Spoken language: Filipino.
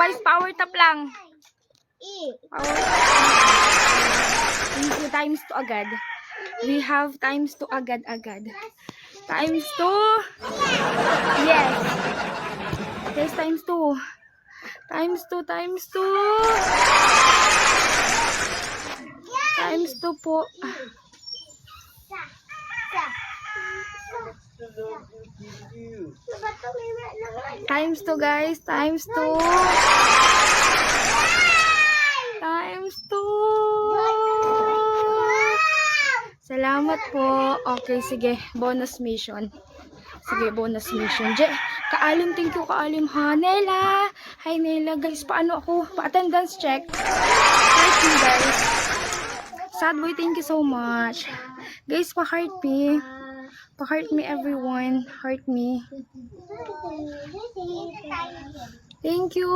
Balis, power tap lang. Power tap. Thank you, times 2 agad. We have times 2 agad-agad. Times 2. Yes. Yes, times 2. Times 2, times 2. Times 2 po. Times 2 guys, times 2. Times 2. Salamat po. Okay, sige. Bonus mission. Sige, bonus mission. Kaalim, thank you, kaalim ha. Nela. Hi, Nela. Guys, paano ako? Pa-attendance check. Heart me, guys. Sad boy, thank you so much. Guys, pa-heart me. Pa-heart me, everyone. Heart me. Thank you.